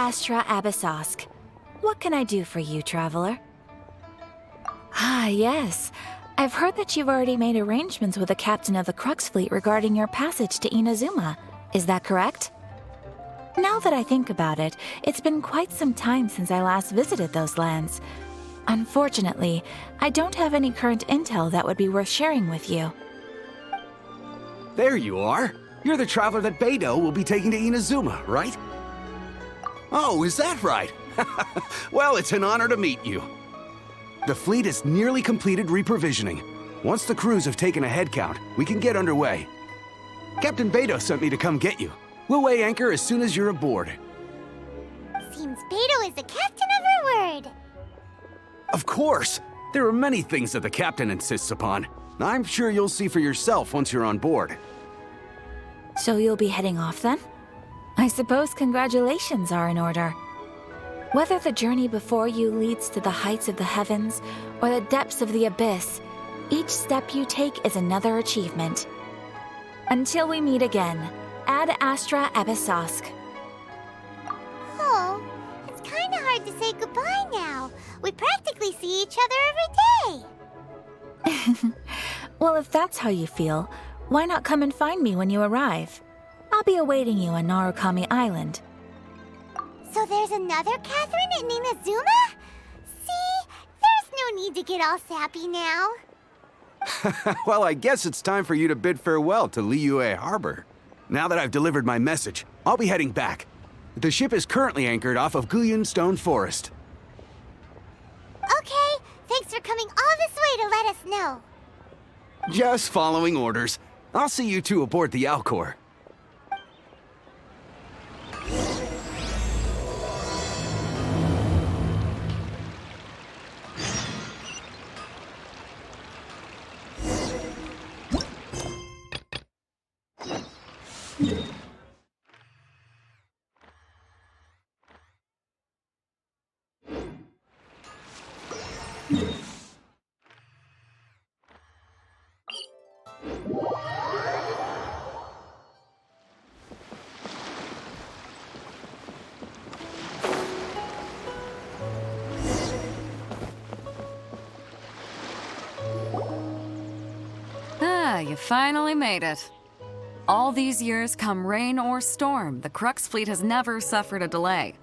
Astra Abyssosk. What can I do for you, traveler? Ah, yes. I've heard that you've already made arrangements with the captain of the Crux fleet regarding your passage to Inazuma. Is that correct? Now that I think about it, it's been quite some time since I last visited those lands. Unfortunately, I don't have any current intel that would be worth sharing with you. There you are. You're the traveler that Beidou will be taking to Inazuma, right? Oh, is that right? Well, it's an honor to meet you. The fleet has nearly completed reprovisioning. Once the crews have taken a head count, we can get underway. Captain Beidou sent me to come get you. We'll weigh anchor as soon as you're aboard. Seems Beidou is the captain of her word. Of course! There are many things that the captain insists upon. I'm sure you'll see for yourself once you're on board. So you'll be heading off then? I suppose congratulations are in order. Whether the journey before you leads to the heights of the heavens or the depths of the abyss, each step you take is another achievement. Until we meet again, Ad Astra Abyssosk. Oh, it's kinda hard to say goodbye now. We practically see each other every day. Well, if that's how you feel, why not come and find me when you arrive? I'll be awaiting you on Narukami Island. So there's another Catherine in Inazuma? See? There's no need to get all sappy now. Well, I guess it's time for you to bid farewell to Liyue Harbor. Now that I've delivered my message, I'll be heading back. The ship is currently anchored off of Guyun Stone Forest. Okay, thanks for coming all this way to let us know. Just following orders. I'll see you two aboard the Alcor. You finally made it. All these years, come rain or storm, the Crux fleet has never suffered a delay.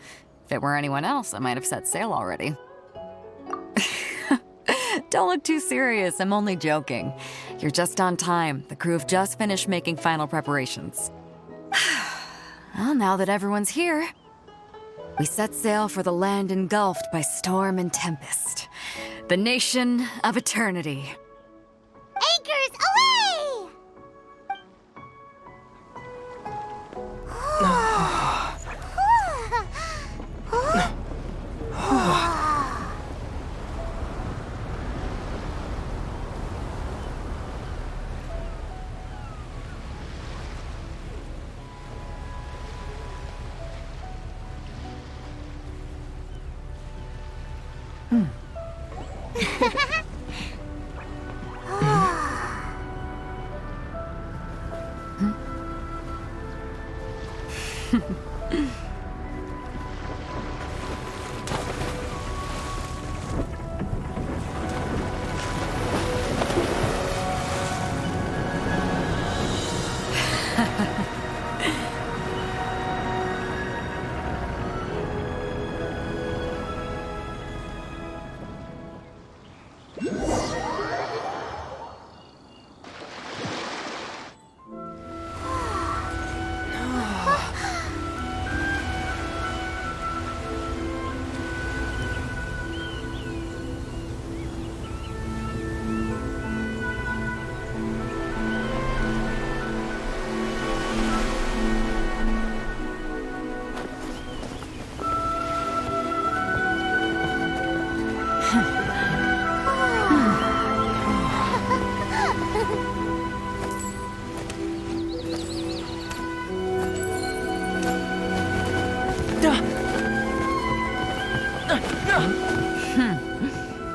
If it were anyone else, I might have set sail already. Don't look too serious, I'm only joking. You're just on time. The crew have just finished making final preparations. Well, now that everyone's here, we set sail for the land engulfed by storm and tempest. The nation of eternity. Anchors away!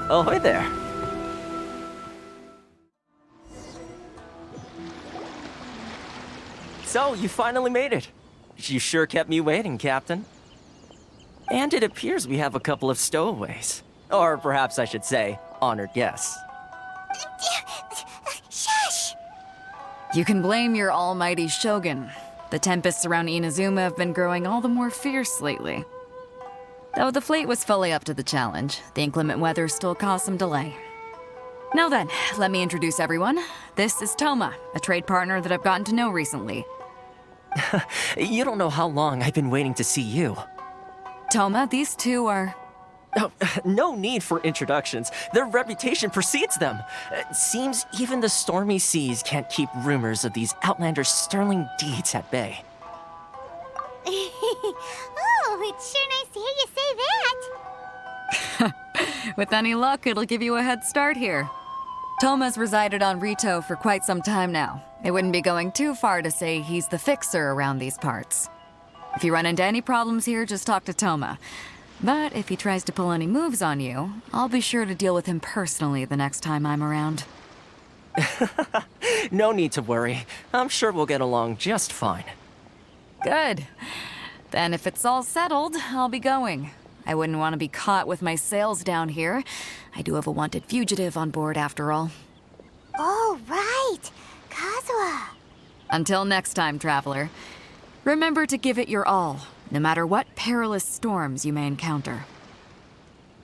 Ahoy there. So, you finally made it. You sure kept me waiting, Captain. And it appears we have a couple of stowaways. Or perhaps I should say, honored guests. Shush! You can blame your almighty shogun. The tempests around Inazuma have been growing all the more fierce lately. Though the fleet was fully up to the challenge, the inclement weather still caused some delay. Now then, let me introduce everyone. This is Toma, a trade partner that I've gotten to know recently. You don't know how long I've been waiting to see you. Toma, these two are... Oh, no need for introductions. Their reputation precedes them. Seems even the stormy seas can't keep rumors of these Outlanders' sterling deeds at bay. Oh, it's sure nice to hear you say that. With any luck, it'll give you a head start here. Toma's resided on Ritou for quite some time now. It wouldn't be going too far to say he's the fixer around these parts. If you run into any problems here, just talk to Toma. But if he tries to pull any moves on you, I'll be sure to deal with him personally the next time I'm around. No need to worry. I'm sure we'll get along just fine. Good. Then if it's all settled, I'll be going. I wouldn't want to be caught with my sails down here. I do have a wanted fugitive on board after all. Oh, right. Kazuha. Until next time, traveler. Remember to give it your all, no matter what perilous storms you may encounter.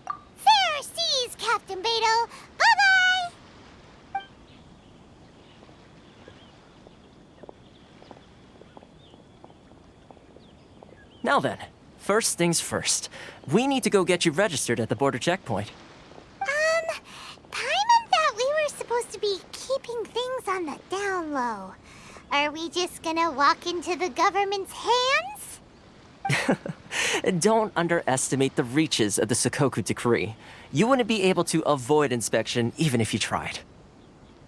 Fair seas, Captain Beidou. Bye-bye! Now then, first things first. We need to go get you registered at the border checkpoint. Paimon thought we were supposed to be keeping things on the down low. Are we just gonna walk into the government's hands? Don't underestimate the reaches of the Sakoku Decree. You wouldn't be able to avoid inspection even if you tried.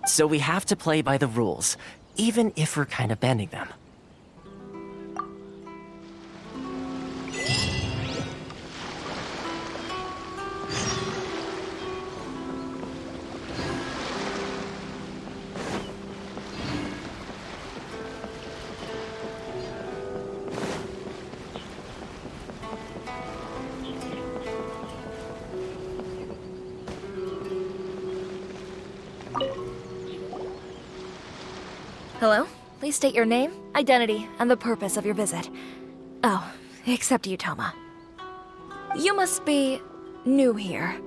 So we have to play by the rules, even if we're kind of bending them. Hello? Please state your name, identity, and the purpose of your visit. Oh, except you, Toma. You must be new here.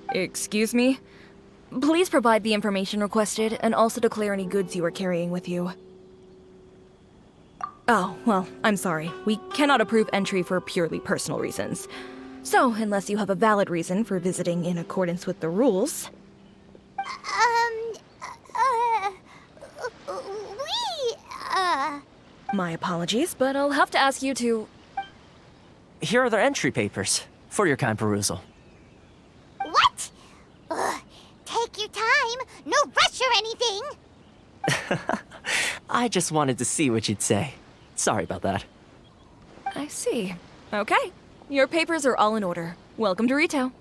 Excuse me? Please provide the information requested and also declare any goods you are carrying with you. Oh, well, I'm sorry. We cannot approve entry for purely personal reasons. So, unless you have a valid reason for visiting in accordance with the rules... My apologies, but I'll have to ask you to... Here are their entry papers, for your kind perusal. What? Take your time. No rush or anything. I just wanted to see what you'd say. Sorry about that. I see. Okay. Your papers are all in order. Welcome to Ritou.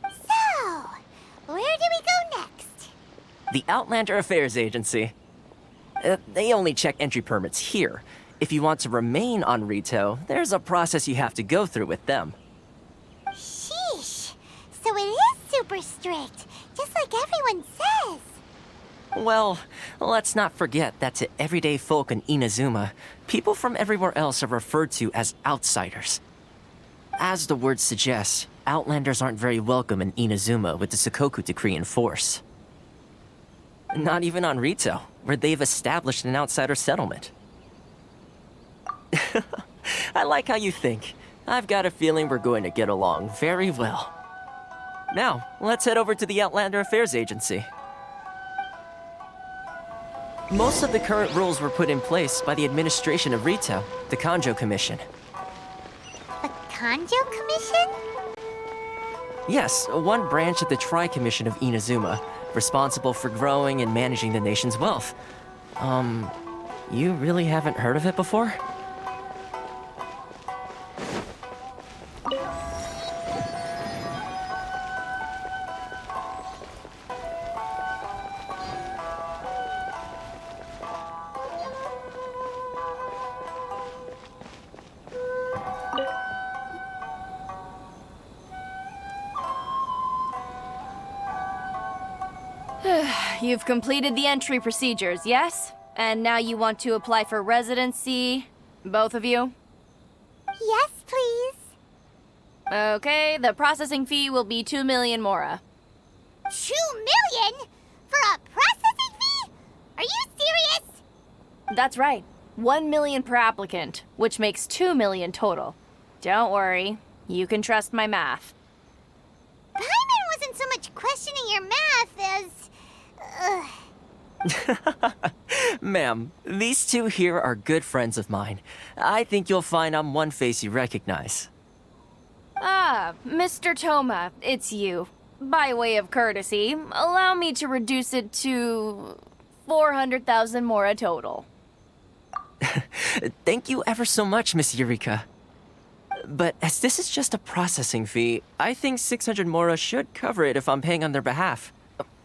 So, where do we go next? The Outlander Affairs Agency. They only check entry permits here. If you want to remain on Ritou, there's a process you have to go through with them. Sheesh. So it is super strict, just like everyone says. Well, let's not forget that to everyday folk in Inazuma, people from everywhere else are referred to as outsiders. As the word suggests, Outlanders aren't very welcome in Inazuma with the Sakoku Decree in force. Not even on Ritou, where they've established an outsider settlement. I like how you think. I've got a feeling we're going to get along very well. Now, let's head over to the Outlander Affairs Agency. Most of the current rules were put in place by the administration of Ritou, the Kanjou Commission. The Kanjou Commission? Yes, one branch of the Tri-Commission of Inazuma, responsible for growing and managing the nation's wealth. You really haven't heard of it before? You've completed the entry procedures, yes? And now you want to apply for residency? Both of you? Yes, please. Okay, the processing fee will be 2 million mora. 2 million? For a processing fee? Are you serious? That's right. 1 million per applicant, which makes 2 million total. Don't worry, you can trust my math. Paimon wasn't so much questioning your math as... Ma'am, these two here are good friends of mine. I think you'll find I'm one face you recognize. Ah, Mr. Toma, it's you. By way of courtesy, allow me to reduce it to 400,000 mora total. Thank you ever so much, Miss Eureka. But as this is just a processing fee, I think 600 mora should cover it if I'm paying on their behalf.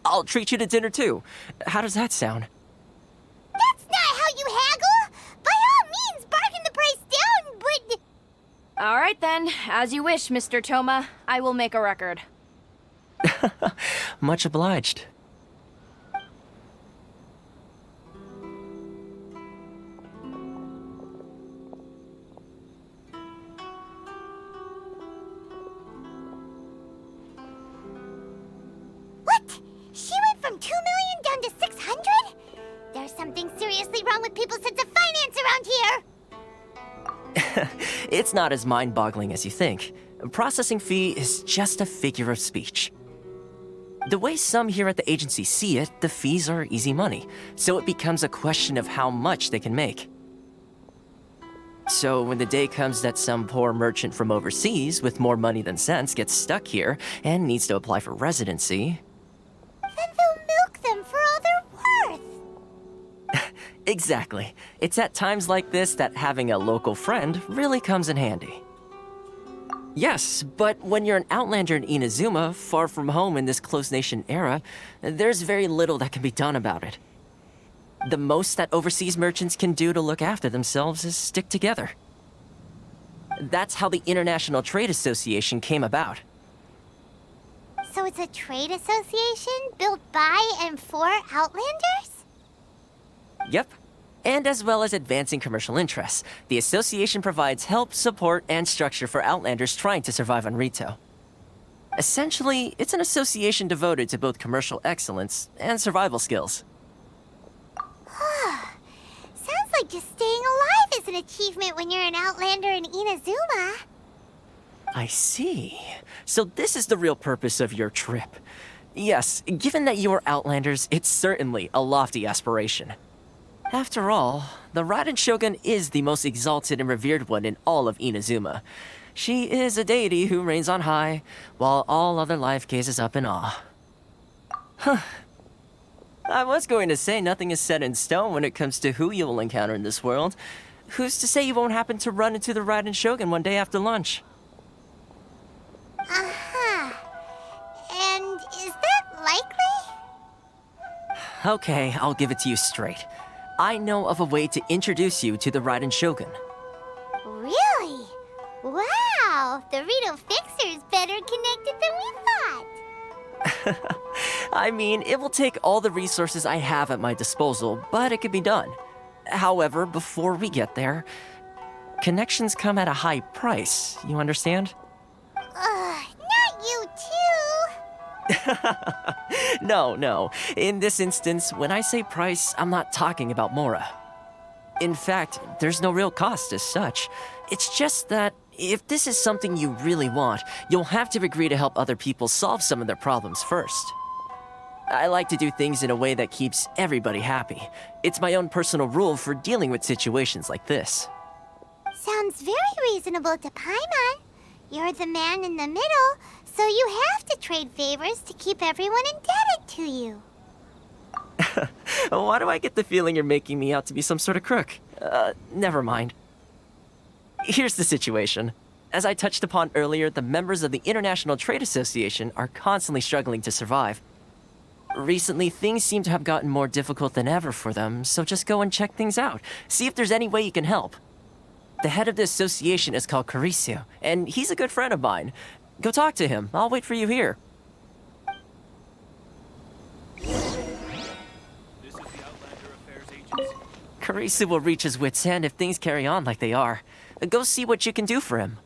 I'll treat you to dinner too. How does that sound? That's not how you haggle! By all means, bargain the price down, but... All right then, as you wish, Mr. Toma. I will make a record. Much obliged. What? She went from 2 million down to 600? There's something seriously wrong with people's sense of finance around here! It's not as mind-boggling as you think. A processing fee is just a figure of speech. The way some here at the agency see it, the fees are easy money, so it becomes a question of how much they can make. So when the day comes that some poor merchant from overseas with more money than sense gets stuck here and needs to apply for residency... Then they'll milk them for all they're worth! Exactly. It's at times like this that having a local friend really comes in handy. Yes, but when you're an outlander in Inazuma, far from home in this closed nation era, there's very little that can be done about it. The most that overseas merchants can do to look after themselves is stick together. That's how the International Trade Association came about. So it's a trade association built by and for Outlanders? Yep. And as well as advancing commercial interests, the association provides help, support, and structure for Outlanders trying to survive on Ritou. Essentially, it's an association devoted to both commercial excellence and survival skills. Sounds like just staying alive is an achievement when you're an Outlander in Inazuma. I see. So this is the real purpose of your trip. Yes, given that you are Outlanders, it's certainly a lofty aspiration. After all, the Raiden Shogun is the most exalted and revered one in all of Inazuma. She is a deity who reigns on high, while all other life gazes up in awe. Huh. I was going to say nothing is set in stone when it comes to who you will encounter in this world. Who's to say you won't happen to run into the Raiden Shogun one day after lunch? Uh-huh. And is that likely? Okay, I'll give it to you straight. I know of a way to introduce you to the Raiden Shogun. Really? Wow, the Ritou Fixer's better connected than we thought. I mean, it will take all the resources I have at my disposal, but it can be done. However, before we get there, connections come at a high price, you understand? Not you too. No. In this instance, when I say price, I'm not talking about Mora. In fact, there's no real cost as such. It's just that if this is something you really want, you'll have to agree to help other people solve some of their problems first. I like to do things in a way that keeps everybody happy. It's my own personal rule for dealing with situations like this. Sounds very reasonable to Paimon. You're the man in the middle, so you have to trade favors to keep everyone indebted to you. Why do I get the feeling you're making me out to be some sort of crook? Never mind. Here's the situation. As I touched upon earlier, the members of the International Trade Association are constantly struggling to survive. Recently, things seem to have gotten more difficult than ever for them, so just go and check things out. See if there's any way you can help. The head of the association is called Keijirou, and he's a good friend of mine. Go talk to him. I'll wait for you here. Kurisu will reach his wits' end if things carry on like they are. Go see what you can do for him.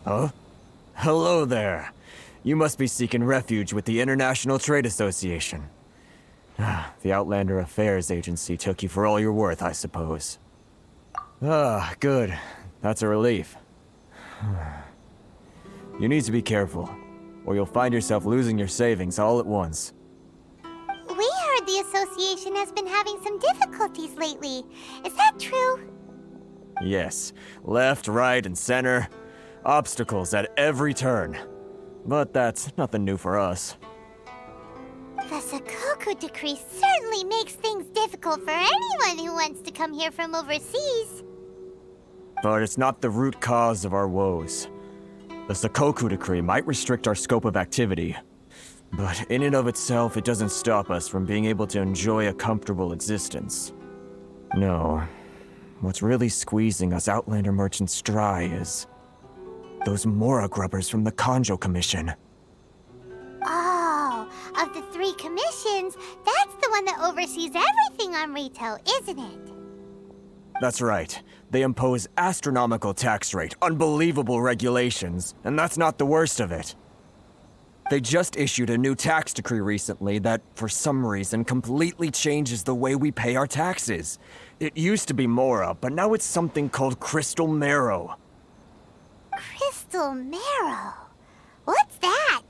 Huh? Hello there. You must be seeking refuge with the International Trade Association. The Outlander Affairs Agency took you for all you're worth, I suppose. Good. That's a relief. You need to be careful, or you'll find yourself losing your savings all at once. We heard the association has been having some difficulties lately. Is that true? Yes. Left, right, and center. Obstacles at every turn. But that's nothing new for us. The Sakoku decree certainly makes things difficult for anyone who wants to come here from overseas. But it's not the root cause of our woes. The Sakoku decree might restrict our scope of activity, but in and of itself, it doesn't stop us from being able to enjoy a comfortable existence. No. What's really squeezing us Outlander merchants dry is those Mora grubbers from the Kanjou Commission. Oh, of the 3 commissions, that's the one that oversees everything on Ritou, isn't it? That's right. They impose astronomical tax rate, unbelievable regulations, and that's not the worst of it. They just issued a new tax decree recently that, for some reason, completely changes the way we pay our taxes. It used to be Mora, but now it's something called Crystal Marrow. Crystal Marrow? What's that?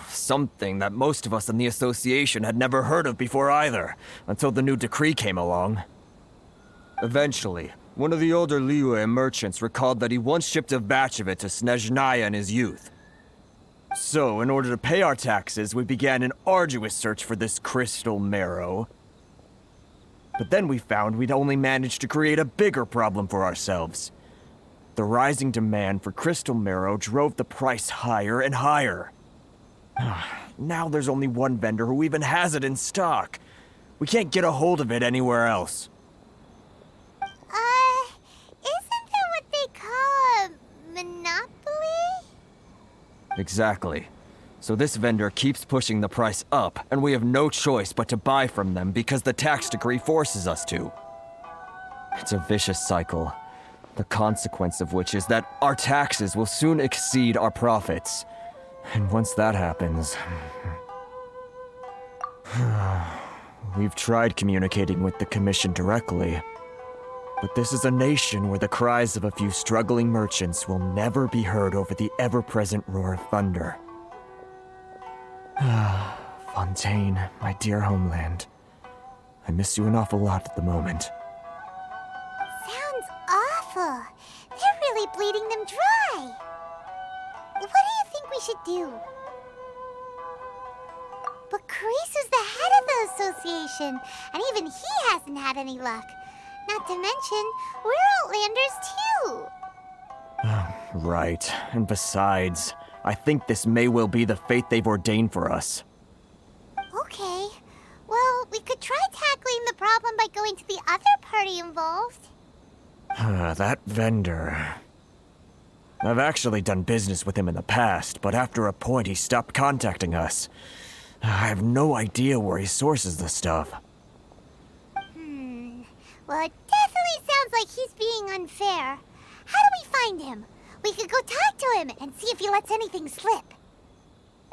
Something that most of us in the association had never heard of before either, until the new decree came along. Eventually, one of the older Liyue merchants recalled that he once shipped a batch of it to Snezhnaya in his youth. So, in order to pay our taxes, we began an arduous search for this Crystal Marrow. But then we found we'd only managed to create a bigger problem for ourselves. The rising demand for Crystal Marrow drove the price higher and higher. Now there's only one vendor who even has it in stock. We can't get a hold of it anywhere else. Isn't that what they call a monopoly? Exactly. So this vendor keeps pushing the price up, and we have no choice but to buy from them because the tax decree forces us to. It's a vicious cycle, the consequence of which is that our taxes will soon exceed our profits. And once that happens... We've tried communicating with the Commission directly, but this is a nation where the cries of a few struggling merchants will never be heard over the ever-present roar of thunder. Fontaine, my dear homeland. I miss you an awful lot at the moment. Sounds awful. They're really bleeding them dry. What do you think we should do? But Kurisu's the head of the association, and even he hasn't had any luck. Not to mention, we're Outlanders too. Right. And besides, I think this may well be the fate they've ordained for us. Okay. Well, we could try tackling the problem by going to the other party involved. That vendor... I've actually done business with him in the past, but after a point he stopped contacting us. I have no idea where he sources the stuff. Well, it definitely sounds like he's being unfair. How do we find him? We could go talk to him and see if he lets anything slip.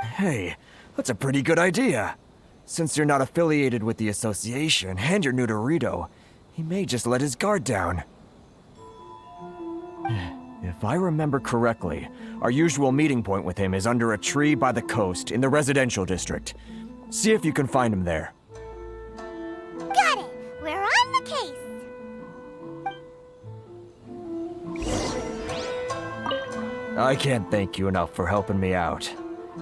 Hey, that's a pretty good idea. Since you're not affiliated with the association and you're new to Ritou, he may just let his guard down. If I remember correctly, our usual meeting point with him is under a tree by the coast in the residential district. See if you can find him there. Got it! We're on the case! I can't thank you enough for helping me out.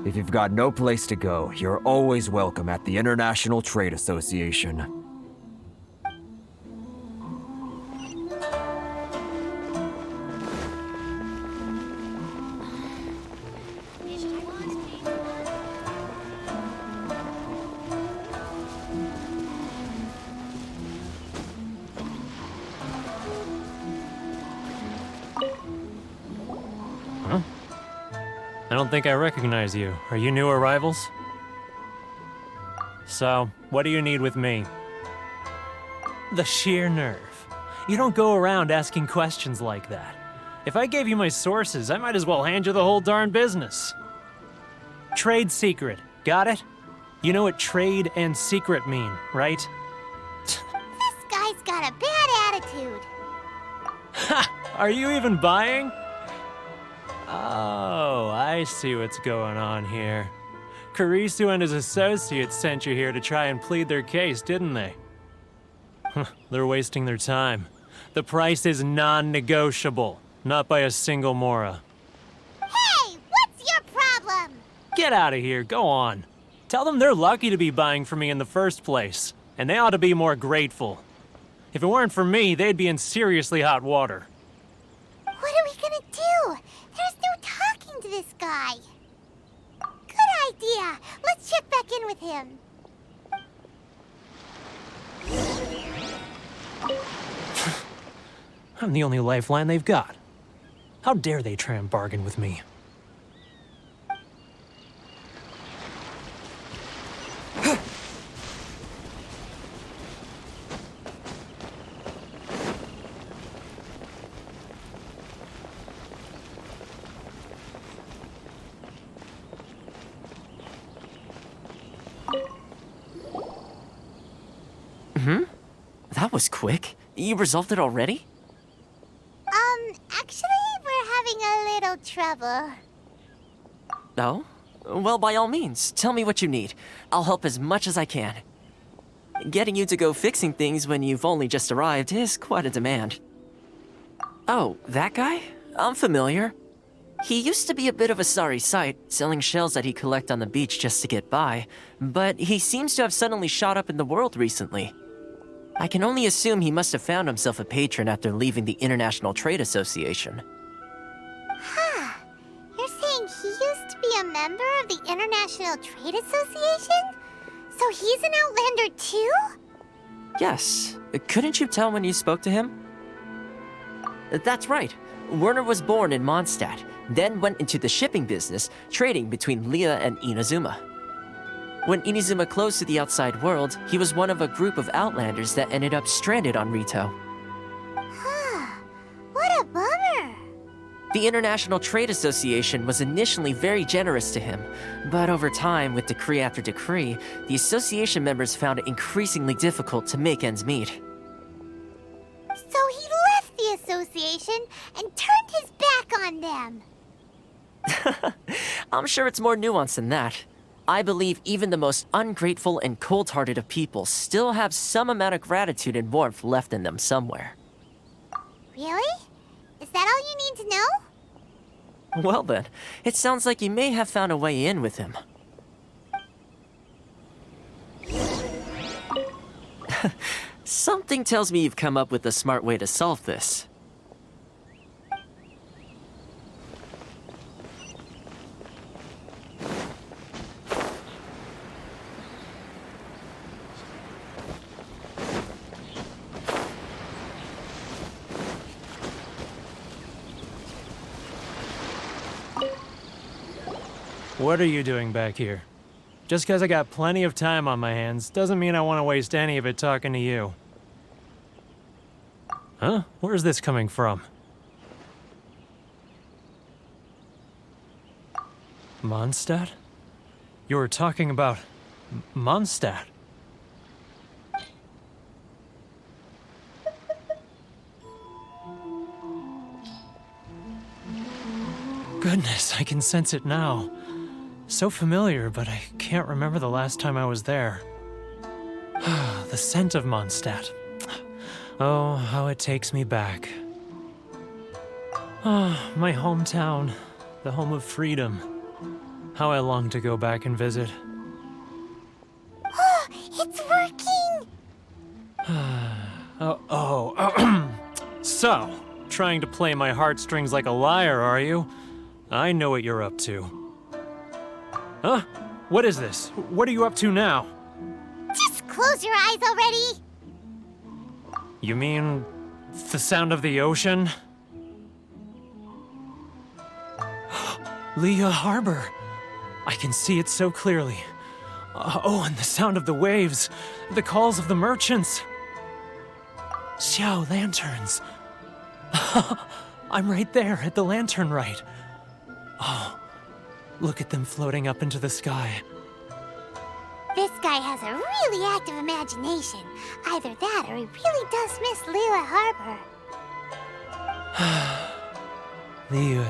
If you've got no place to go, you're always welcome at the International Trade Association. don't think I recognize you. Are you new arrivals? So, what do you need with me? The sheer nerve. You don't go around asking questions like that. If I gave you my sources, I might as well hand you the whole darn business. Trade secret. Got it? You know what trade and secret mean, right? This guy's got a bad attitude. Ha! Are you even buying? Oh, I see what's going on here. Keijirou and his associates sent you here to try and plead their case, didn't they? They're wasting their time. The price is non-negotiable, not by a single Mora. Hey, what's your problem? Get out of here, go on. Tell them they're lucky to be buying from me in the first place, and they ought to be more grateful. If it weren't for me, they'd be in seriously hot water. What are we gonna do? There's no talking to this guy. Good idea. Let's check back in with him. I'm the only lifeline they've got. How dare they try and bargain with me? That was quick. You resolved it already? Actually, we're having a little trouble. Oh? Well, by all means, tell me what you need. I'll help as much as I can. Getting you to go fixing things when you've only just arrived is quite a demand. Oh, that guy? I'm familiar. He used to be a bit of a sorry sight, selling shells that he'd collect on the beach just to get by, but he seems to have suddenly shot up in the world recently. I can only assume he must have found himself a patron after leaving the International Trade Association. Huh. You're saying he used to be a member of the International Trade Association? So he's an Outlander too? Yes. Couldn't you tell when you spoke to him? That's right. Werner was born in Mondstadt, then went into the shipping business, trading between Leah and Inazuma. When Inazuma closed to the outside world, he was one of a group of Outlanders that ended up stranded on Ritou. What a bummer. The International Trade Association was initially very generous to him, but over time, with decree after decree, the association members found it increasingly difficult to make ends meet. So he left the association and turned his back on them. I'm sure it's more nuanced than that. I believe even the most ungrateful and cold-hearted of people still have some amount of gratitude and warmth left in them somewhere. Really? Is that all you need to know? Well then, it sounds like you may have found a way in with him. Something tells me you've come up with a smart way to solve this. What are you doing back here? Just because I got plenty of time on my hands doesn't mean I want to waste any of it talking to you. Huh? Where's this coming from? Mondstadt? You were talking about Mondstadt. Goodness, I can sense it now. So familiar, but I can't remember the last time I was there. The scent of Mondstadt. Oh, how it takes me back. My hometown, the home of freedom. How I long to go back and visit. Oh, it's working! So, trying to play my heartstrings like a liar, are you? I know what you're up to. Huh? What is this? What are you up to now? Just close your eyes already! You mean the sound of the ocean? Leah Harbor. I can see it so clearly. Oh, and the sound of the waves, the calls of the merchants. Xiao lanterns. I'm right there at the lantern right. Oh, look at them floating up into the sky. This guy has a really active imagination. Either that or he really does miss Liyue Harbor. Liyue.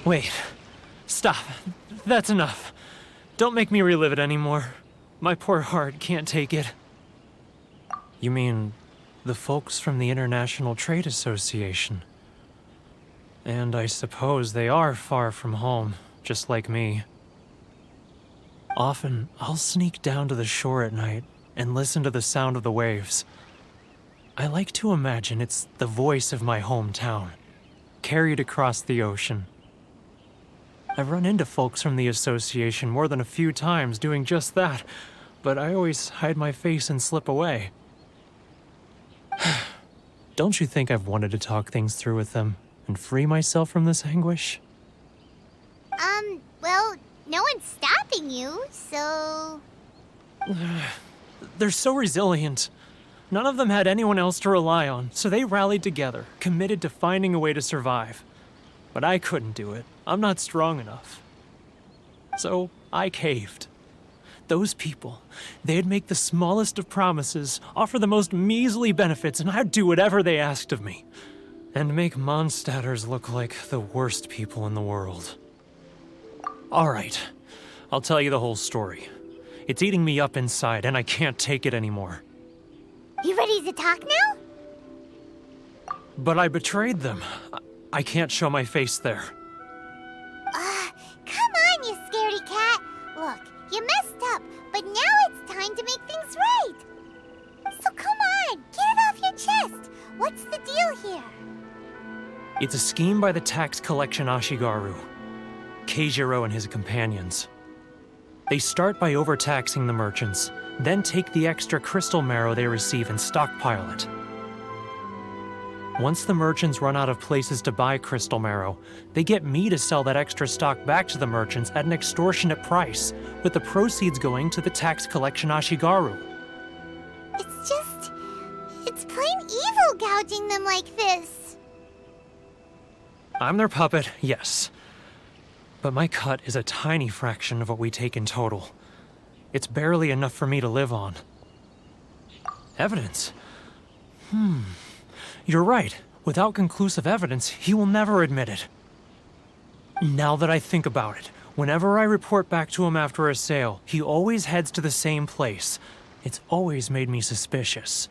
Wait. Stop. That's enough. Don't make me relive it anymore. My poor heart can't take it. You mean the folks from the International Trade Association? And I suppose they are far from home, just like me. Often, I'll sneak down to the shore at night and listen to the sound of the waves. I like to imagine it's the voice of my hometown, carried across the ocean. I've run into folks from the association more than a few times doing just that, but I always hide my face and slip away. Don't you think I've wanted to talk things through with them and free myself from this anguish? Well, no one's stopping you, so... They're so resilient. None of them had anyone else to rely on, so they rallied together, committed to finding a way to survive. But I couldn't do it. I'm not strong enough. So I caved. Those people, they'd make the smallest of promises, offer the most measly benefits, and I'd do whatever they asked of me. And make Mondstadters look like the worst people in the world. All right, I'll tell you the whole story. It's eating me up inside, and I can't take it anymore. You ready to talk now? But I betrayed them. I can't show my face there. Come on, you scaredy cat. Look, you messed up, but now it's time to make things right. So come on, get it off your chest. What's the deal here? It's a scheme by the tax collection Ashigaru, Keijirou and his companions. They start by overtaxing the merchants, then take the extra crystal marrow they receive and stockpile it. Once the merchants run out of places to buy crystal marrow, they get me to sell that extra stock back to the merchants at an extortionate price, with the proceeds going to the tax collection Ashigaru. It's plain evil gouging them like this. I'm their puppet, yes. But my cut is a tiny fraction of what we take in total. It's barely enough for me to live on. Evidence? You're right. Without conclusive evidence, he will never admit it. Now that I think about it, whenever I report back to him after a sale, he always heads to the same place. It's always made me suspicious.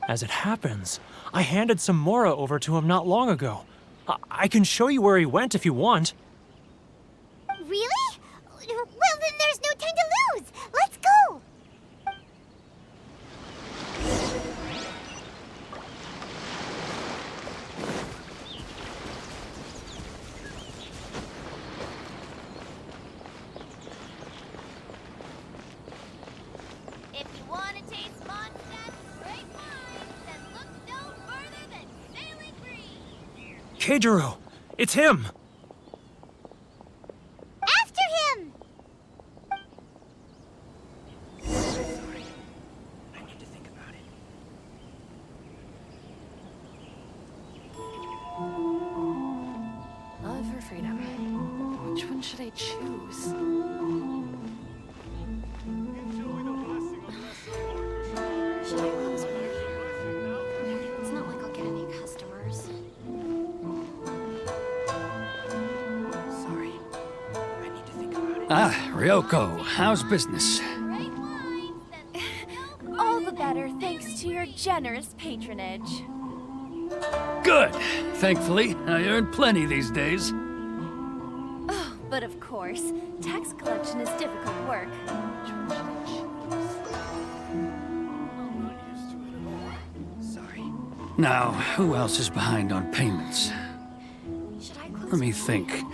As it happens, I handed some Mora over to him not long ago. I can show you where he went if you want. Really? Well, then there's no time to lose. Let's go. If you want to taste Mondstadt's great wine, then look no further than Sailing Green. Keijirou! It's him! After him! I need to think about it. Love or freedom? Which one should I choose? Should I close here? It's not like I'll get any customers. Sorry. I need to think about it. Ah, Ryoko, how's business? Great wines, then no All the better thanks to your generous patronage. Good. Thankfully, I earn plenty these days. Oh, but of course, tax collection is difficult work. Which one should I choose? Sorry. Now, who else is behind on payments? Should I close Let me think.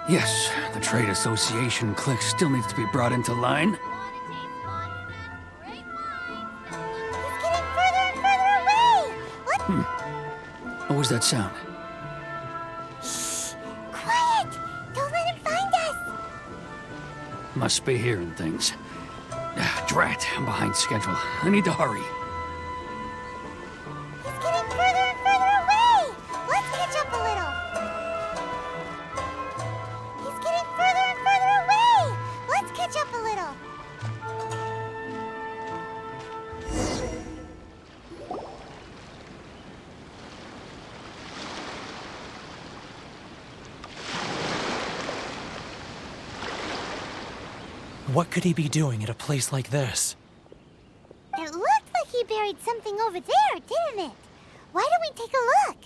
Yes, the trade association clique still needs to be brought into line. He's getting further and further away! What? What was that sound? Shh! Quiet! Don't let him find us! Must be hearing things. Drat, I'm behind schedule. I need to hurry. He's getting further and further away! Let's catch up a little. He's getting further and further away! Let's catch up a little. What could he be doing at a place like this? It looked like he buried something over there, didn't it? Why don't we take a look?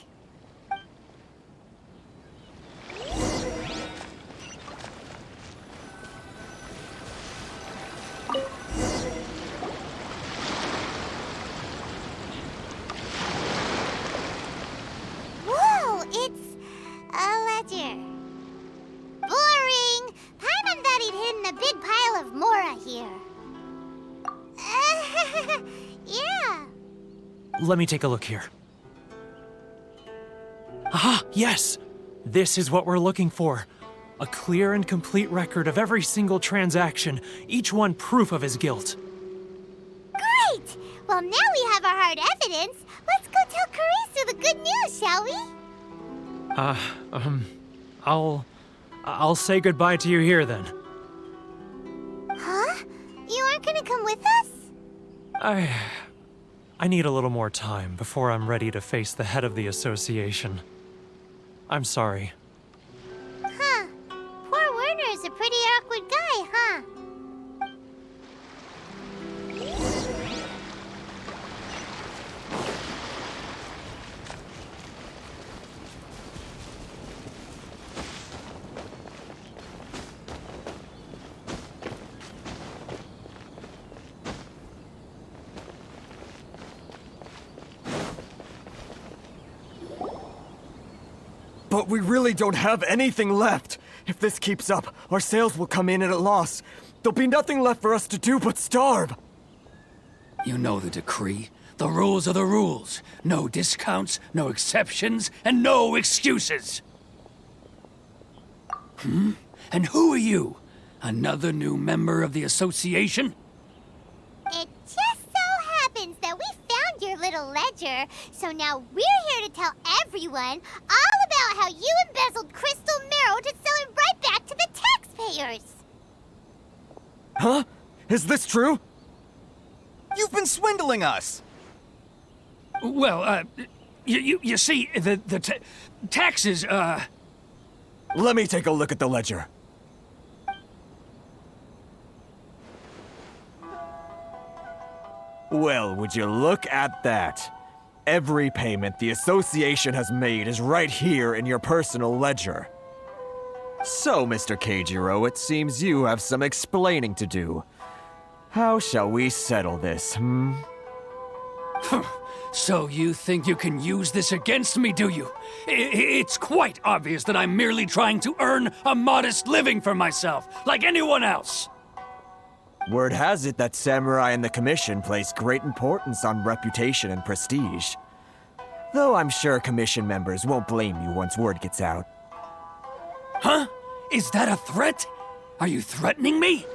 Whoa, it's a ledger. Boring! Paimon thought he'd hidden a big pile of Mora here. Yeah. Let me take a look here. Ah, yes! This is what we're looking for. A clear and complete record of every single transaction, each one proof of his guilt. Great! Well, now we have our hard evidence. Let's go tell Karisu the good news, shall we? I'll say goodbye to you here then. Huh? You aren't gonna come with us? I need a little more time before I'm ready to face the head of the association. I'm sorry. Huh. Poor Werner's a pretty awkward guy, huh? But we really don't have anything left. If this keeps up, our sales will come in at a loss. There'll be nothing left for us to do but starve. You know the decree. The rules are the rules. No discounts, no exceptions, and no excuses. And who are you? Another new member of the association? It just so happens that we found your little ledger, so now we're here to tell everyone all about how you embezzled Crystal Marrow to sell it right back to the taxpayers. Huh? Is this true? You've been swindling us! Well, you see, the taxes, Let me take a look at the ledger. Well, would you look at that? Every payment the association has made is right here in your personal ledger. So, Mr. Keijirou, it seems you have some explaining to do. How shall we settle this, So you think you can use this against me, do you? It's quite obvious that I'm merely trying to earn a modest living for myself, like anyone else. Word has it that Samurai and the Commission place great importance on reputation and prestige. Though I'm sure Commission members won't blame you once word gets out. Huh? Is that a threat? Are you threatening me?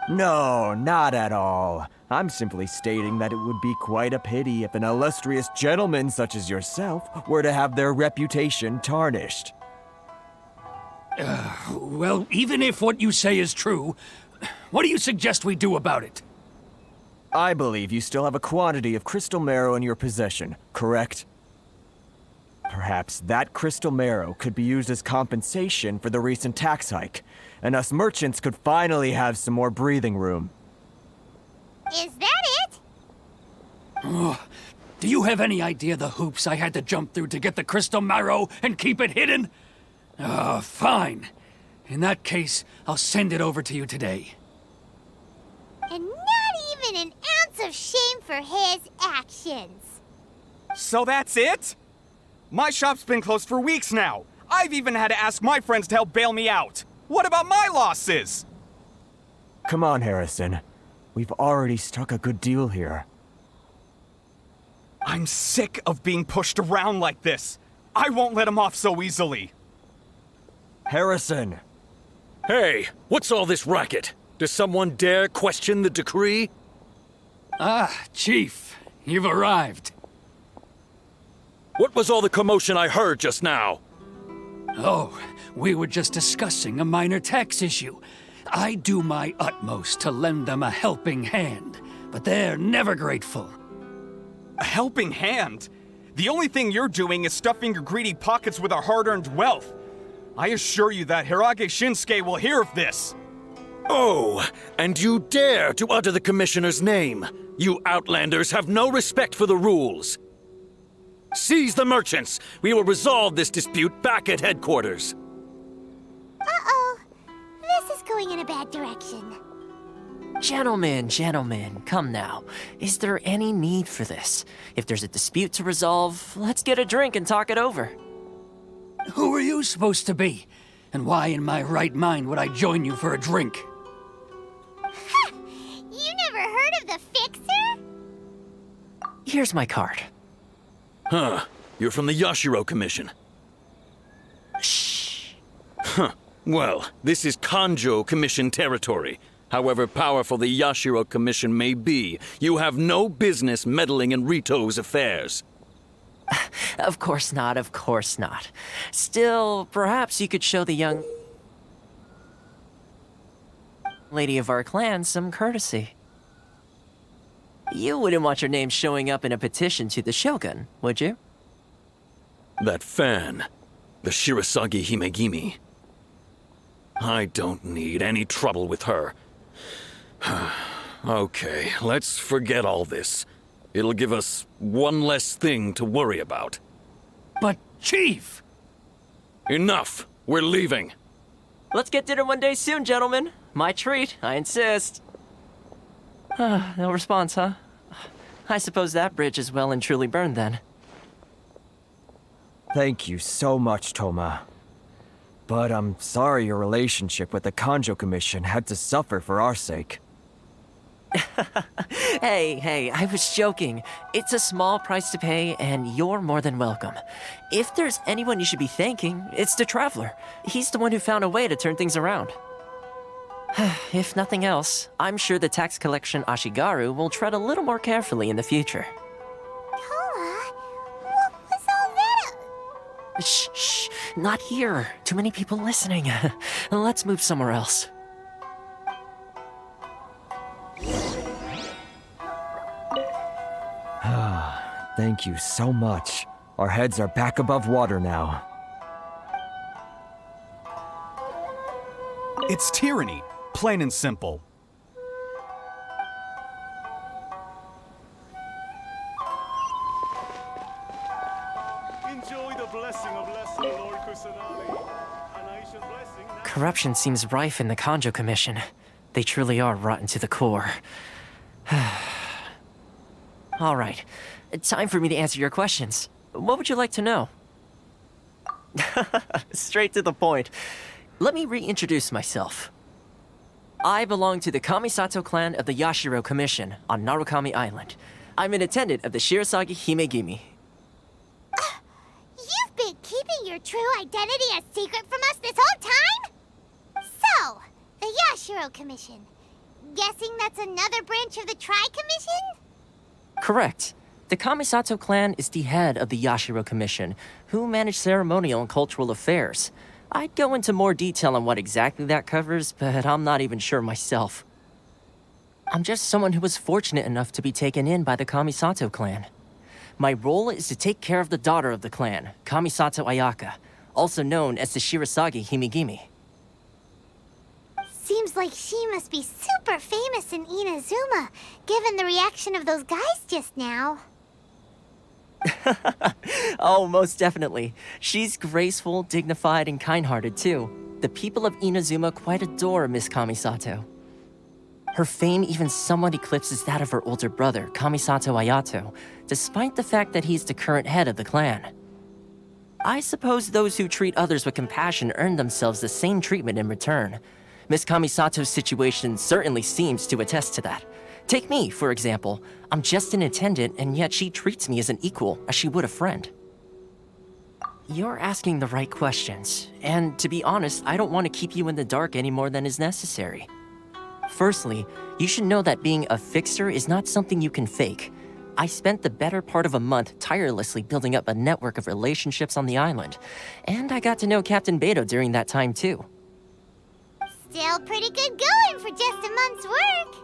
No, not at all. I'm simply stating that it would be quite a pity if an illustrious gentleman such as yourself were to have their reputation tarnished. Well, even if what you say is true, what do you suggest we do about it? I believe you still have a quantity of Crystal Marrow in your possession, correct? Perhaps that Crystal Marrow could be used as compensation for the recent tax hike, and us merchants could finally have some more breathing room. Is that it? Do you have any idea the hoops I had to jump through to get the Crystal Marrow and keep it hidden? Fine. In that case, I'll send it over to you today. And not even an ounce of shame for his actions. So that's it? My shop's been closed for weeks now. I've even had to ask my friends to help bail me out. What about my losses? Come on, Harrison. We've already struck a good deal here. I'm sick of being pushed around like this. I won't let him off so easily. Harrison! Hey, what's all this racket? Does someone dare question the decree? Ah, Chief, you've arrived. What was all the commotion I heard just now? Oh, we were just discussing a minor tax issue. I do my utmost to lend them a helping hand, but they're never grateful. A helping hand? The only thing you're doing is stuffing your greedy pockets with our hard-earned wealth. I assure you that Hiiragi Shinsuke will hear of this. Oh, and you dare to utter the Commissioner's name. You Outlanders have no respect for the rules. Seize the merchants. We will resolve this dispute back at headquarters. Uh-oh. This is going in a bad direction. Gentlemen, come now. Is there any need for this? If there's a dispute to resolve, let's get a drink and talk it over. Who are you supposed to be? And why in my right mind would I join you for a drink? Ha! You never heard of the Fixer? Here's my card. Huh. You're from the Yashiro Commission. Shh. Huh. Well, this is Kanjou Commission territory. However powerful the Yashiro Commission may be, you have no business meddling in Ritou's affairs. Of course not. Still, perhaps you could show the young lady of our clan some courtesy. You wouldn't want your name showing up in a petition to the Shogun, would you? That fan, the Shirasagi Himegimi. I don't need any trouble with her. Okay, let's forget all this. It'll give us one less thing to worry about. But, Chief! Enough! We're leaving. Let's get dinner one day soon, gentlemen. My treat, I insist. No response, huh? I suppose that bridge is well and truly burned then. Thank you so much, Toma. But I'm sorry your relationship with the Kanjou Commission had to suffer for our sake. Hey, I was joking. It's a small price to pay, and you're more than welcome. If there's anyone you should be thanking, it's the Traveler. He's the one who found a way to turn things around. If nothing else, I'm sure the tax collection Ashigaru will tread a little more carefully in the future. Toma, what was all that? Shh, not here. Too many people listening. Let's move somewhere else. Thank you so much. Our heads are back above water now. It's tyranny, plain and simple. Enjoy the blessing of Lord Kusanagi. A nation blessing. Corruption seems rife in the Kanjou Commission. They truly are rotten to the core. All right. Time for me to answer your questions. What would you like to know? Straight to the point. Let me reintroduce myself. I belong to the Kamisato clan of the Yashiro Commission on Narukami Island. I'm an attendant of the Shirasagi Himegimi. You've been keeping your true identity a secret from us this whole time? So, the Yashiro Commission. Guessing that's another branch of the Tri-Commission? Correct. The Kamisato clan is the head of the Yashiro Commission, who manage ceremonial and cultural affairs. I'd go into more detail on what exactly that covers, but I'm not even sure myself. I'm just someone who was fortunate enough to be taken in by the Kamisato clan. My role is to take care of the daughter of the clan, Kamisato Ayaka, also known as the Shirasagi Himegimi. Seems like she must be super famous in Inazuma, given the reaction of those guys just now. Oh, most definitely. She's graceful, dignified, and kind-hearted, too. The people of Inazuma quite adore Miss Kamisato. Her fame even somewhat eclipses that of her older brother, Kamisato Ayato, despite the fact that he's the current head of the clan. I suppose those who treat others with compassion earn themselves the same treatment in return. Miss Kamisato's situation certainly seems to attest to that. Take me, for example. I'm just an attendant, and yet she treats me as an equal, as she would a friend. You're asking the right questions, and to be honest, I don't want to keep you in the dark any more than is necessary. Firstly, you should know that being a fixer is not something you can fake. I spent the better part of a month tirelessly building up a network of relationships on the island, and I got to know Captain Beidou during that time too. Still pretty good going for just a month's work.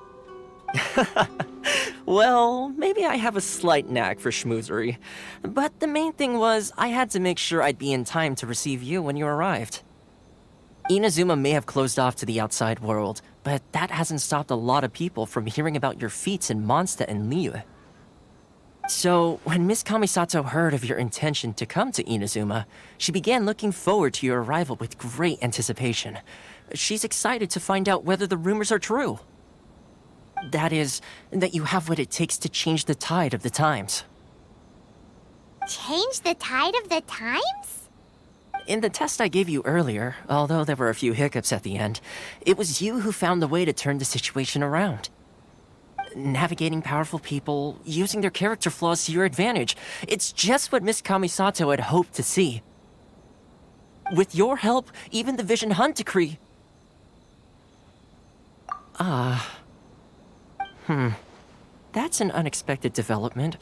Well, maybe I have a slight knack for schmoozery, but the main thing was I had to make sure I'd be in time to receive you when you arrived. Inazuma may have closed off to the outside world, but that hasn't stopped a lot of people from hearing about your feats in Mondstadt and Liyue. So, when Miss Kamisato heard of your intention to come to Inazuma, she began looking forward to your arrival with great anticipation. She's excited to find out whether the rumors are true. That is, that you have what it takes to change the tide of the times. Change the tide of the times? In the test I gave you earlier, although there were a few hiccups at the end, it was you who found the way to turn the situation around. Navigating powerful people, using their character flaws to your advantage. It's just what Miss Kamisato had hoped to see. With your help, even the Vision Hunt decree... That's an unexpected development.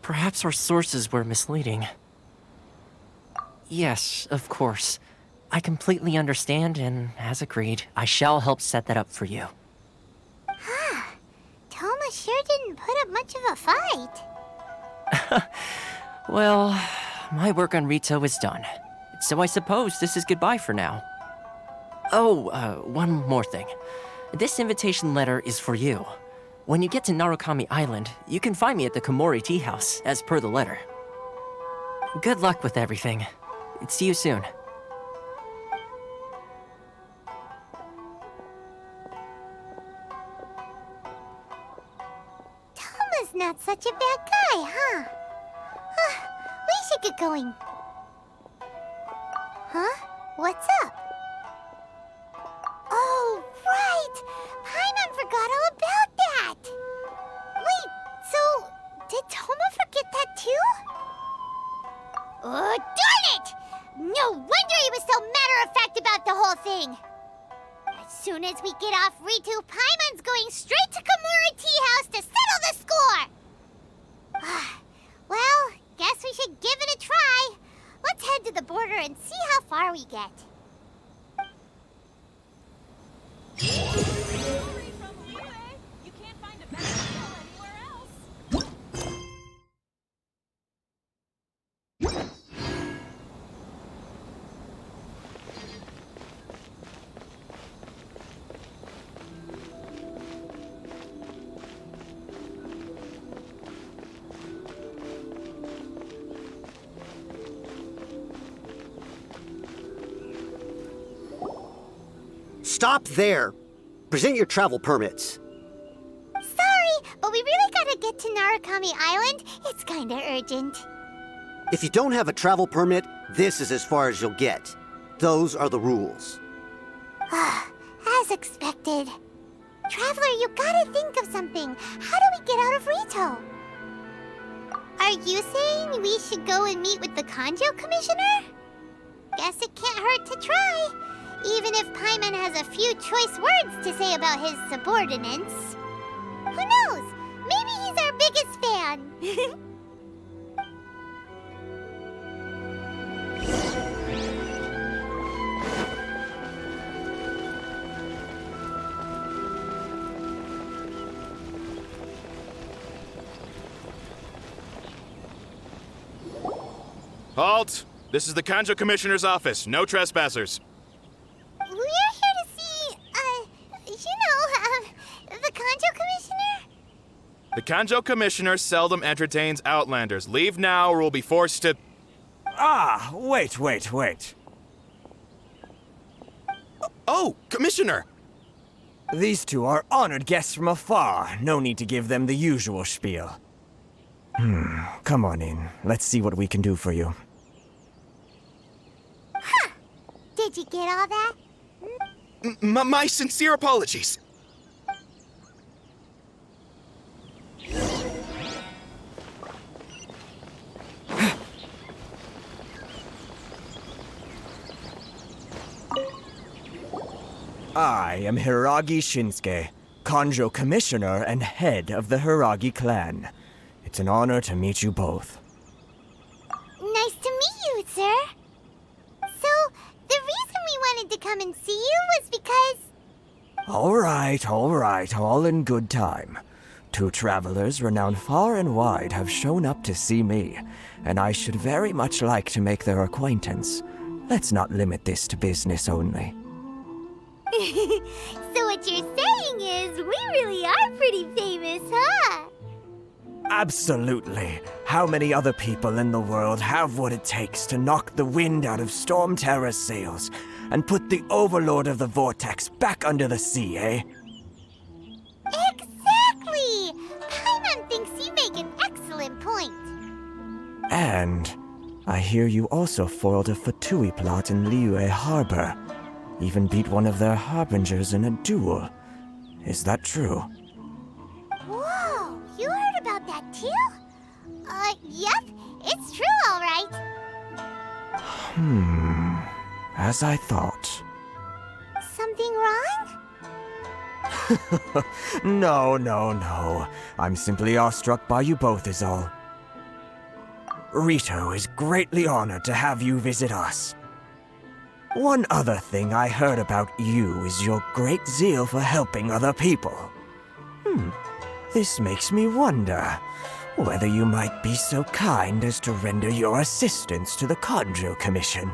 Perhaps our sources were misleading. Yes, of course. I completely understand, and as agreed, I shall help set that up for you. Toma sure didn't put up much of a fight. Well, my work on Ritou is done. So I suppose this is goodbye for now. Oh, one more thing. This invitation letter is for you. When you get to Narukami Island, you can find me at the Komori Tea House, as per the letter. Good luck with everything. See you soon. Toma's not such a bad guy, huh? We should get going. Huh? What's up? Oh, right! Paimon forgot all about that! Wait, so did Toma forget that too? Oh, darn it! No wonder he was so matter-of-fact about the whole thing! As soon as we get off Ritou, Paimon's going straight to Komori Tea House to settle the score! Well, guess we should give it a try. Let's head to the border and see how far we get. Stop there! Present your travel permits. Sorry, but we really gotta get to Narukami Island. It's kinda urgent. If you don't have a travel permit, this is as far as you'll get. Those are the rules. As expected. Traveler, you gotta think of something. How do we get out of Ritou? Are you saying we should go and meet with the Kanjou Commissioner? Guess it can't hurt to try. Even if Paimon has a few choice words to say about his subordinates. Who knows? Maybe he's our biggest fan. Halt! This is the Kanjou Commissioner's office. No trespassers. We're here to see, the Kanjou Commissioner? The Kanjou Commissioner seldom entertains Outlanders. Leave now or we'll be forced to... Wait. Oh, Commissioner! These two are honored guests from afar. No need to give them the usual spiel. Come on in. Let's see what we can do for you. Did you get all that? My sincere apologies. I am Hiiragi Shinsuke, Kanjou Commissioner and head of the Hiiragi clan. It's an honor to meet you both. Nice to meet you, sir. So, the reason we wanted to come and see you was because... All right, all in good time. Two travelers renowned far and wide have shown up to see me, and I should very much like to make their acquaintance. Let's not limit this to business only. So what you're saying is we really are pretty famous, huh? Absolutely. How many other people in the world have what it takes to knock the wind out of Storm Terror's sails and put the Overlord of the Vortex back under the sea, eh? Exactly! Paimon thinks you make an excellent point. And I hear you also foiled a Fatui plot in Liyue Harbor. Even beat one of their harbingers in a duel. Is that true? Whoa, you heard about that too? Yep, it's true, all right. As I thought. Something wrong? No. I'm simply awestruck by you both is all. Ritou is greatly honored to have you visit us. One other thing I heard about you is your great zeal for helping other people. This makes me wonder whether you might be so kind as to render your assistance to the Kanjou Commission.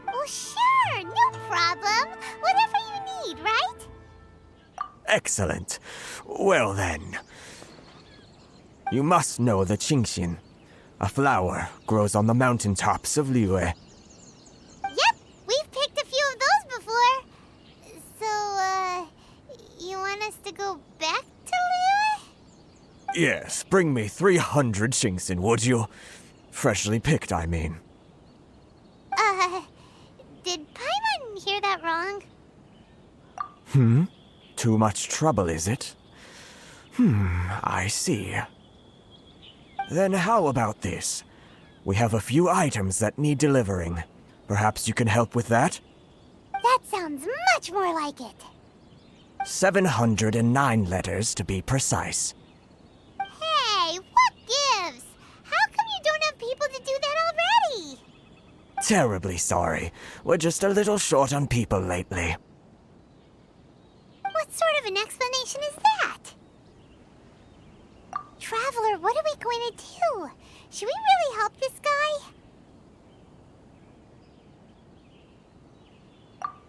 Oh, sure, no problem. Whatever you need, right? Excellent. Well then, you must know the Qingxin. A flower grows on the mountaintops of Liyue. Yep, we've picked a few of those before. So, you want us to go back to Liyue? Yes, bring me 300 Qingxin, would you? Freshly picked, I mean. Did Paimon hear that wrong? Too much trouble, is it? I see. Then how about this? We have a few items that need delivering. Perhaps you can help with that? That sounds much more like it. 709 letters to be precise. Hey, what gives? How come you don't have people to do that already? Terribly sorry. We're just a little short on people lately. What sort of an explanation is that? Traveler, what are we going to do? Should we really help this guy?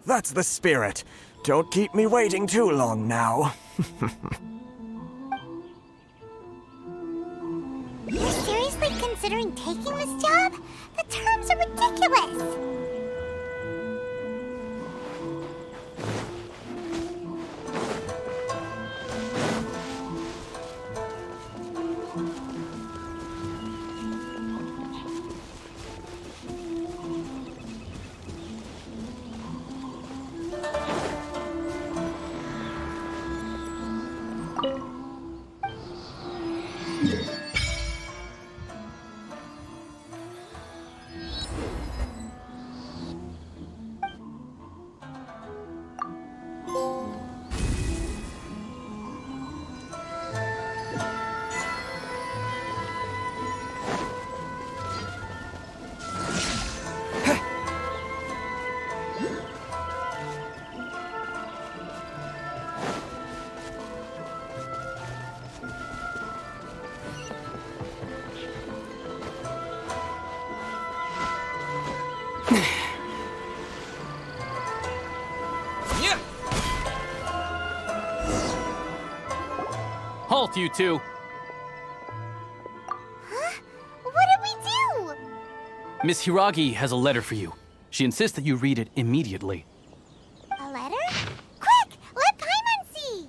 That's the spirit. Don't keep me waiting too long now. You're seriously considering taking this job? The terms are ridiculous! Halt, you two! Huh? What did we do? Miss Hiiragi has a letter for you. She insists that you read it immediately. A letter? Quick! Let Paimon see!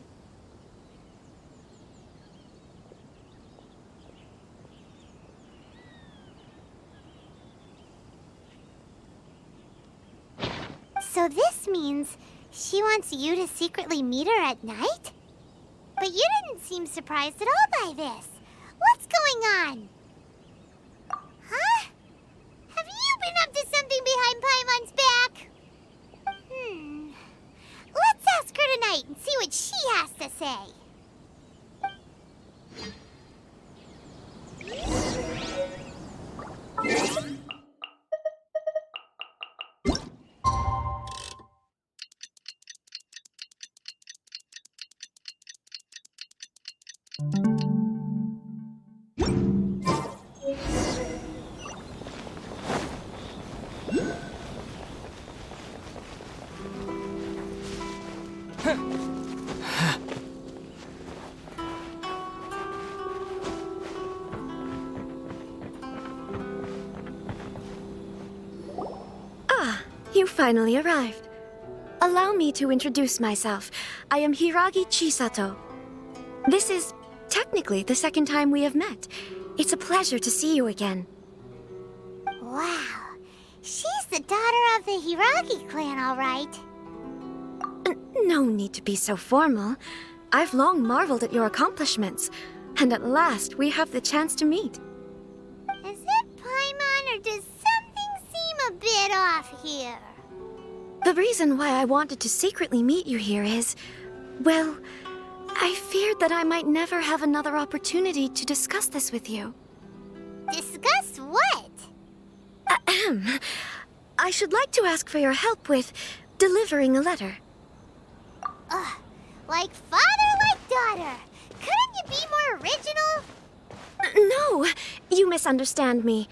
So this means she wants you to secretly meet her at night? But you didn't seem surprised at all by this. What's going on? Huh? Have you been up to something behind Paimon's back? Let's ask her tonight and see what she has to say. You finally arrived. Allow me to introduce myself. I am Hiiragi Chisato. This is technically the second time we have met. It's a pleasure to see you again. Wow. She's the daughter of the Hiiragi clan, all right. No need to be so formal. I've long marveled at your accomplishments, and at last we have the chance to meet. Is it Paimon, or does something seem a bit off here? The reason why I wanted to secretly meet you here is, well, I feared that I might never have another opportunity to discuss this with you. Discuss what? Ahem. I should like to ask for your help with delivering a letter. Like father, like daughter. Couldn't you be more original? No, you misunderstand me.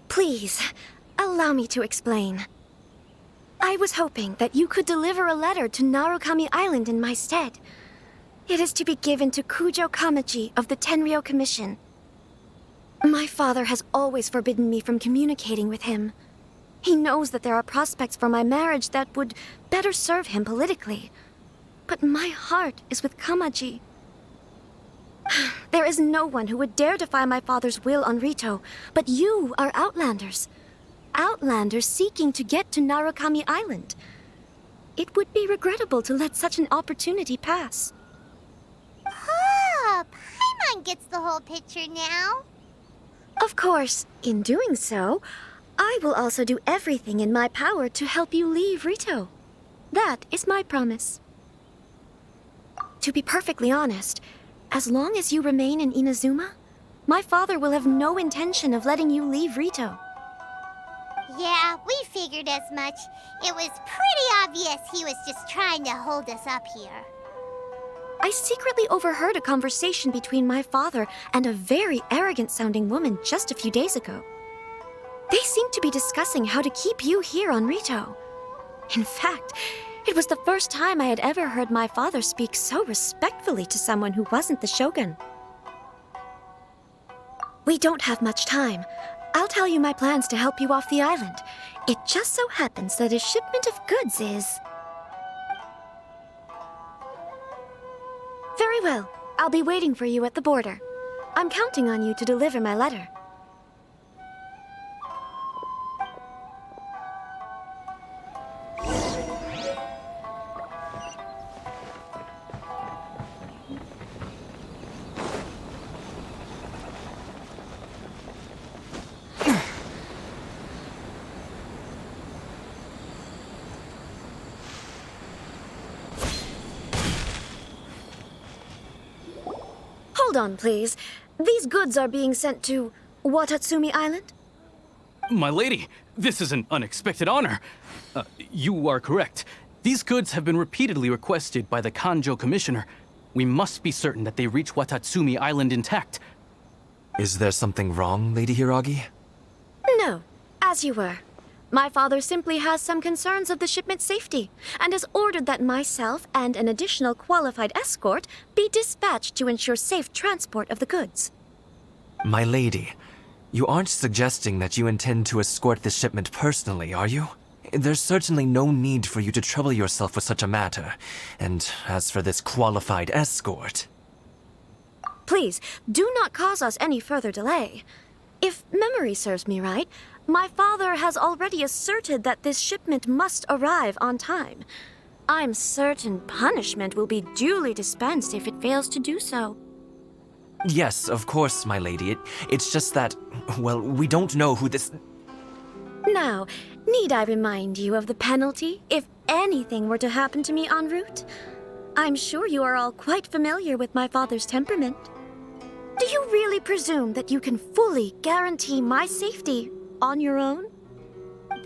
Please, allow me to explain. I was hoping that you could deliver a letter to Narukami Island in my stead. It is to be given to Kujo Kamaji of the Tenryou Commission. My father has always forbidden me from communicating with him. He knows that there are prospects for my marriage that would better serve him politically. But my heart is with Kamaji. There is no one who would dare defy my father's will on Ritou, but you are Outlanders. Outlanders seeking to get to Narukami Island. It would be regrettable to let such an opportunity pass. Oh, Paimon gets the whole picture now. Of course, in doing so, I will also do everything in my power to help you leave Ritou. That is my promise. To be perfectly honest, as long as you remain in Inazuma, my father will have no intention of letting you leave Ritou. Yeah, we figured as much. It was pretty obvious he was just trying to hold us up here. I secretly overheard a conversation between my father and a very arrogant-sounding woman just a few days ago. They seemed to be discussing how to keep you here on Ritou. In fact, it was the first time I had ever heard my father speak so respectfully to someone who wasn't the shogun. We don't have much time. I'll tell you my plans to help you off the island. It just so happens that a shipment of goods is... Very well. I'll be waiting for you at the border. I'm counting on you to deliver my letter. Hold on, please. These goods are being sent to Watatsumi Island? My lady, this is an unexpected honor. You are correct. These goods have been repeatedly requested by the Kanjou Commissioner. We must be certain that they reach Watatsumi Island intact. Is there something wrong, Lady Hiiragi? No, as you were. My father simply has some concerns of the shipment's safety, and has ordered that myself and an additional qualified escort be dispatched to ensure safe transport of the goods. My lady, you aren't suggesting that you intend to escort this shipment personally, are you? There's certainly no need for you to trouble yourself with such a matter. And as for this qualified escort... Please, do not cause us any further delay. If memory serves me right, my father has already asserted that this shipment must arrive on time. I'm certain punishment will be duly dispensed if it fails to do so. Yes, of course, my lady. It's just that, well, we don't know who this... Now, need I remind you of the penalty if anything were to happen to me en route? I'm sure you are all quite familiar with my father's temperament. Do you really presume that you can fully guarantee my safety on your own?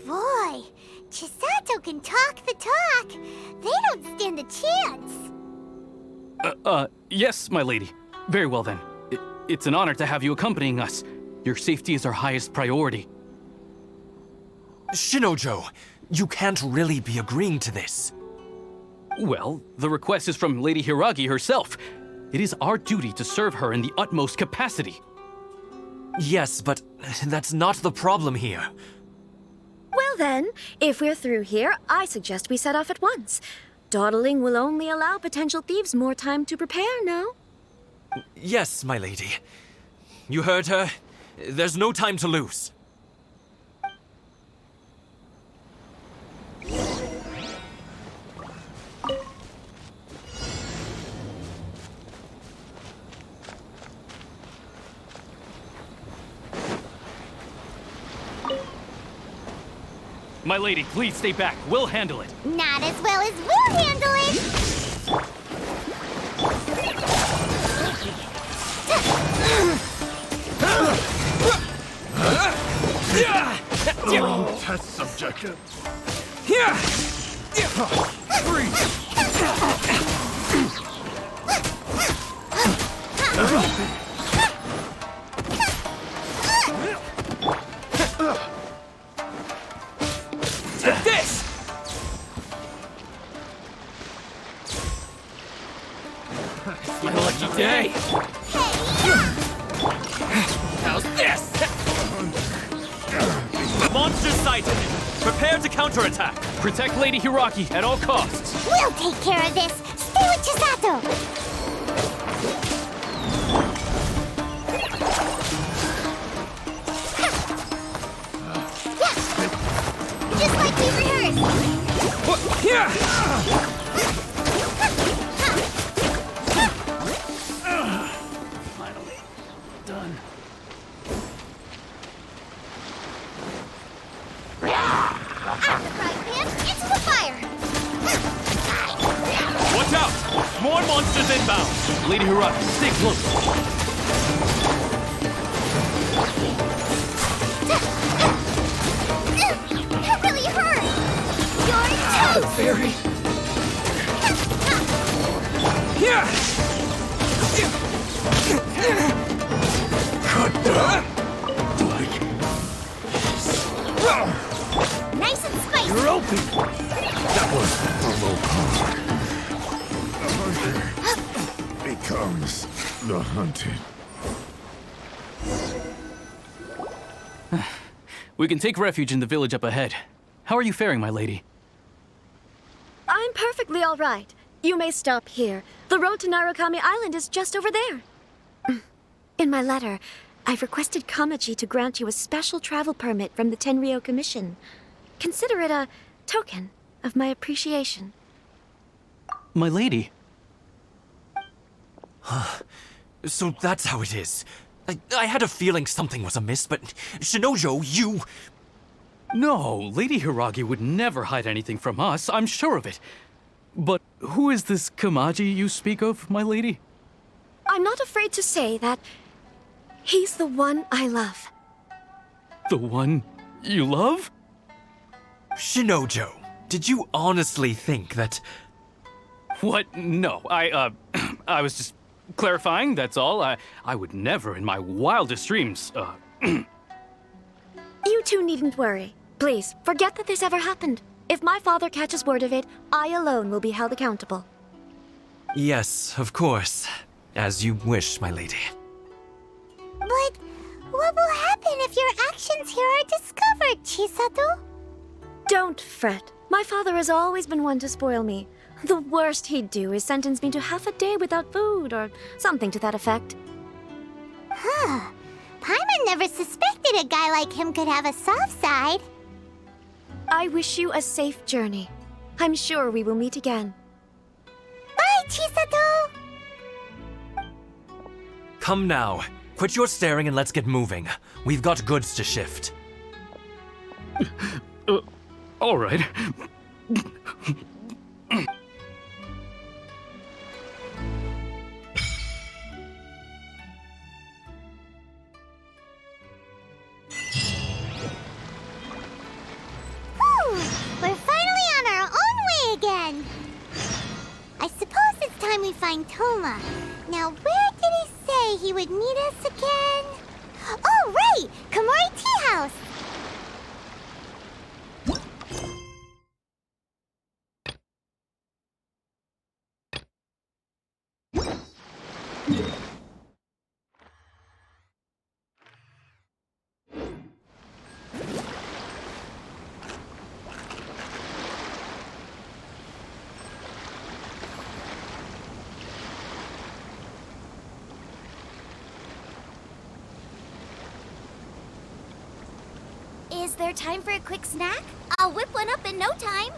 Boy, Chisato can talk the talk. They don't stand a chance. Yes, my lady. Very well then. It's an honor to have you accompanying us. Your safety is our highest priority. Shinojo, you can't really be agreeing to this. Well, the request is from Lady Hiiragi herself. It is our duty to serve her in the utmost capacity. Yes, but that's not the problem here. Well then, if we're through here, I suggest we set off at once. Dawdling will only allow potential thieves more time to prepare, no? Yes, my lady. You heard her. There's no time to lose. My lady, please stay back. We'll handle it. Not as well as we'll handle it. Test subject. This! My lucky day! How's this? Monster sighted! Prepare to counterattack! Protect Lady Hiiragi at all costs! We'll take care of this. Stay with Chisato. Just like we rehearsed. Finally. Done. Out the frying pan, into the fire. Watch out! More monsters inbound! Lady Hiiragi, stay close! That really hurt. You're toast. Fairy. Cut down. Nice and spicy. You're open. That was a low par. The hunter becomes the hunted. We can take refuge in the village up ahead. How are you faring, my lady? I'm perfectly all right. You may stop here. The road to Narukami Island is just over there. In my letter, I've requested Kamaji to grant you a special travel permit from the Tenryou Commission. Consider it a token of my appreciation. My lady. So that's how it is. I had a feeling something was amiss, but Shinojo, you... No, Lady Hiiragi would never hide anything from us, I'm sure of it. But who is this Kamaji you speak of, my lady? I'm not afraid to say that he's the one I love. The one you love? Shinojo, did you honestly think that... What? No, I was just clarifying, that's all. I would never in my wildest dreams, You two needn't worry. Please, forget that this ever happened. If my father catches word of it, I alone will be held accountable. Yes, of course. As you wish, my lady. But what will happen if your actions here are discovered, Chisato? Don't fret. My father has always been one to spoil me. The worst he'd do is sentence me to half a day without food or something to that effect. Huh. Paimon never suspected a guy like him could have a soft side. I wish you a safe journey. I'm sure we will meet again. Bye, Chisato! Come now. Quit your staring and let's get moving. We've got goods to shift. All right. We're finally on our own way again. I suppose it's time we find Toma. Now, where did he say he would meet us again? Oh, right! Komori Tea House! Is there time for a quick snack? I'll whip one up in no time.